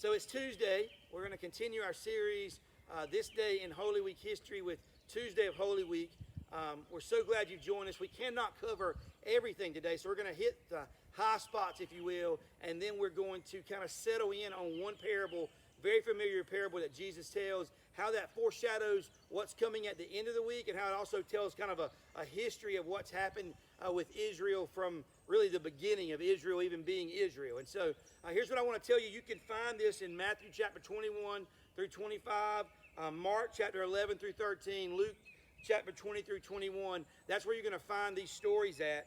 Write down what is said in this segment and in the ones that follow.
So it's Tuesday. We're going to continue our series this day in Holy Week history with Tuesday of Holy Week. We're so glad you've joined us. We cannot cover everything today, so we're going to hit the high spots, if you will, and then we're going to kind of settle in on one parable, very familiar parable that Jesus tells, how that foreshadows what's coming at the end of the week, and how it also tells kind of a history of what's happened with Israel from really the beginning of Israel even being Israel. And so here's what I want to tell you. You can find this in Matthew chapter 21 through 25, Mark chapter 11 through 13, Luke chapter 20 through 21. That's where you're going to find these stories at,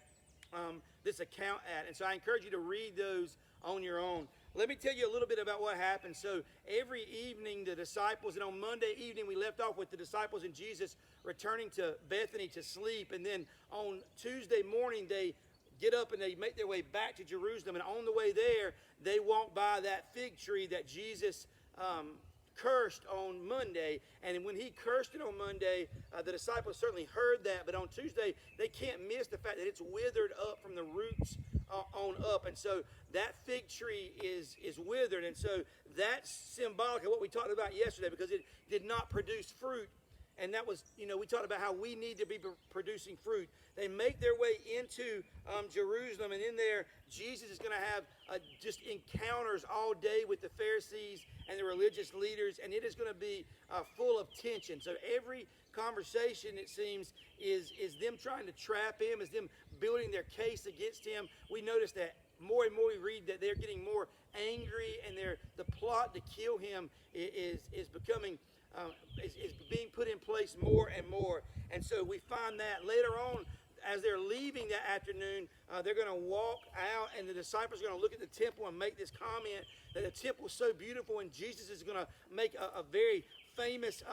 this account at. And so I encourage you to read those on your own. Let me tell you a little bit about what happened. So every evening the disciples, and on Monday evening we left off with the disciples and Jesus returning to Bethany to sleep. And then on Tuesday morning they get up and they make their way back to Jerusalem. And on the way there, they walk by that fig tree that Jesus cursed on Monday. And when he cursed it on Monday, the disciples certainly heard that. But on Tuesday, they can't miss the fact that it's withered up from the roots on up. And so that fig tree is withered. And so that's symbolic of what we talked about yesterday, because it did not produce fruit. And that was, we talked about how we need to be producing fruit. They make their way into Jerusalem, and in there, Jesus is going to have just encounters all day with the Pharisees and the religious leaders, and it is going to be full of tension. So every conversation, it seems, is them trying to trap him, is them building their case against him. We notice that more and more we read that they're getting more angry, and the plot to kill him is becoming is being put in place more and more. And so we find that later on, as they're leaving that afternoon, they're going to walk out, and the disciples are going to look at the temple and make this comment that the temple is so beautiful, and Jesus is going to make a very famous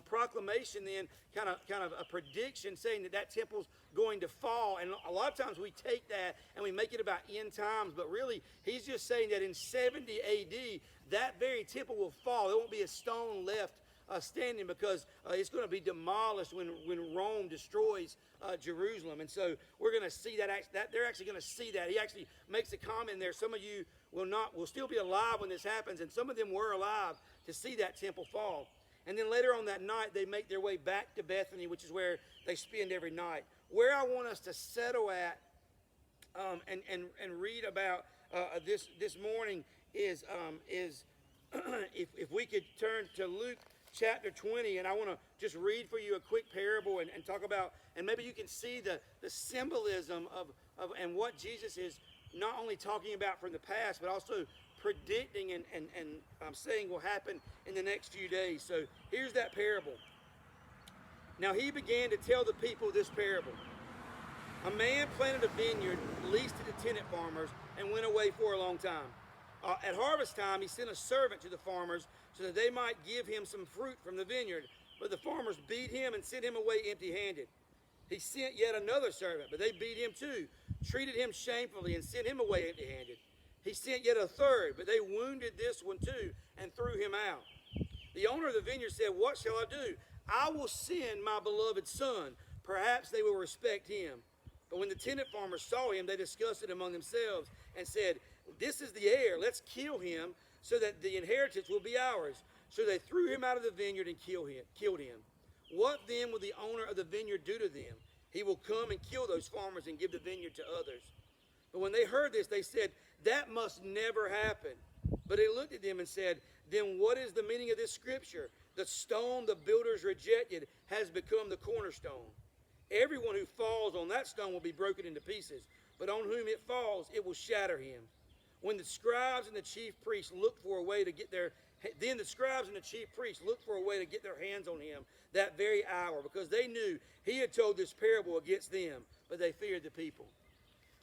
proclamation then, kind of a prediction saying that temple's going to fall. And a lot of times we take that and we make it about end times, but really he's just saying that in 70 AD, that very temple will fall. There won't be a stone left standing, because it's going to be demolished when Rome destroys Jerusalem. And so we're going to see that they're actually going to see that. He actually makes a comment there. Some of you will still be alive when this happens, and some of them were alive to see that temple fall. And then later on that night, they make their way back to Bethany, which is where they spend every night. Where I want us to settle at and read about this morning is if we could turn to Luke chapter 20, and I want to just read for you a quick parable and talk about, and maybe you can see the symbolism of and what Jesus is not only talking about from the past, but also predicting and saying will happen in the next few days. So here's that parable. Now he began to tell the people this parable. A man planted a vineyard, leased it to tenant farmers, and went away for a long time. At harvest time, he sent a servant to the farmers so that they might give him some fruit from the vineyard. But the farmers beat him and sent him away empty-handed. He sent yet another servant, but they beat him too, treated him shamefully, and sent him away empty-handed. He sent yet a third, but they wounded this one too and threw him out. The owner of the vineyard said, "What shall I do? I will send my beloved son. Perhaps they will respect him." But when the tenant farmers saw him, they discussed it among themselves and said, "This is the heir. Let's kill him so that the inheritance will be ours." So they threw him out of the vineyard and killed him. What then will the owner of the vineyard do to them? He will come and kill those farmers and give the vineyard to others. But when they heard this, they said, "That must never happen." But he looked at them and said, "Then what is the meaning of this scripture? The stone the builders rejected has become the cornerstone. Everyone who falls on that stone will be broken into pieces, but on whom it falls, it will shatter him." When the scribes and the chief priests looked for a way to get their hands on him that very hour, because they knew he had told this parable against them, but they feared the people.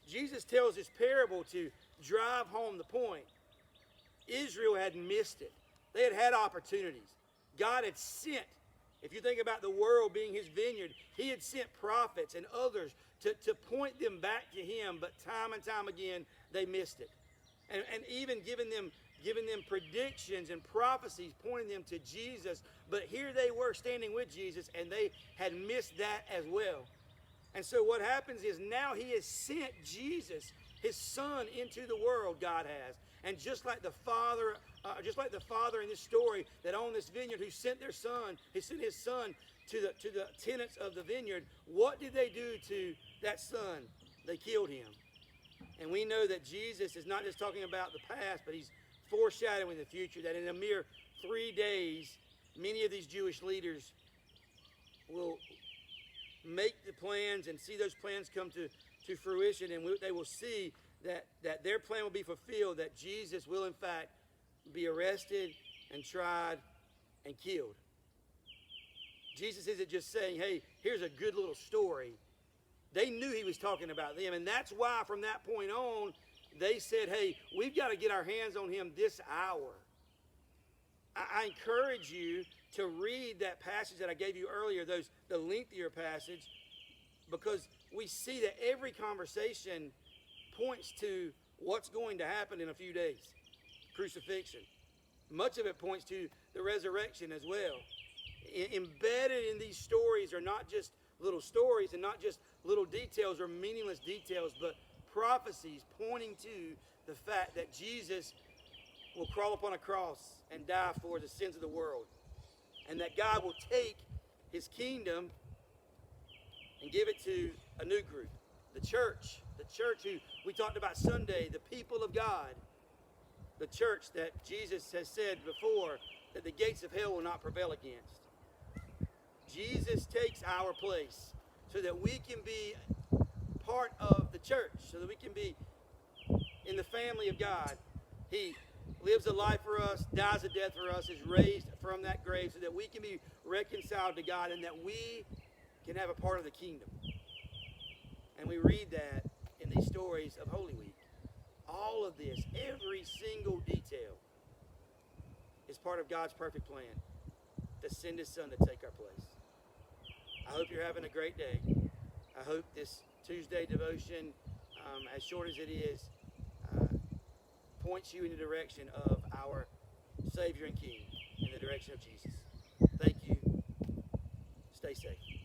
Jesus tells this parable to drive home the point. Israel had missed it. They had had opportunities. God had sent, if you think about the world being his vineyard, he had sent prophets and others to point them back to him, but time and time again, they missed it. And even giving them predictions and prophecies pointing them to Jesus, but here they were standing with Jesus, and they had missed that as well. And so what happens is now he has sent Jesus His Son into the world, God has. And just like the Father in this story that owned this vineyard, who sent their Son, he sent His Son to the tenants of the vineyard, what did they do to that Son? They killed Him. And we know that Jesus is not just talking about the past, but He's foreshadowing the future, that in a mere 3 days, many of these Jewish leaders will make the plans and see those plans come to fruition, and they will see that their plan will be fulfilled, that Jesus will in fact be arrested and tried and killed. Jesus isn't just saying, hey, here's a good little story. They knew He was talking about them, and that's why from that point on, they said, hey, we've got to get our hands on Him this hour. I encourage you to read that passage that I gave you earlier, the lengthier passage, because we see that every conversation points to what's going to happen in a few days. Crucifixion. Much of it points to the resurrection as well. Embedded in these stories are not just little stories and not just little details or meaningless details, but prophecies pointing to the fact that Jesus will crawl upon a cross and die for the sins of the world. And that God will take His kingdom and give it to a new group, the church who we talked about Sunday, the people of God, the church that Jesus has said before that the gates of hell will not prevail against. Jesus takes our place so that we can be part of the church, so that we can be in the family of God. He lives a life for us, dies a death for us, is raised from that grave so that we can be reconciled to God and that we can have a part of the kingdom. And we read that in these stories of Holy Week. All of this, every single detail, is part of God's perfect plan to send His Son to take our place. I hope you're having a great day. I hope this Tuesday devotion, as short as it is, points you in the direction of our Savior and King, in the direction of Jesus. Thank you. Stay safe.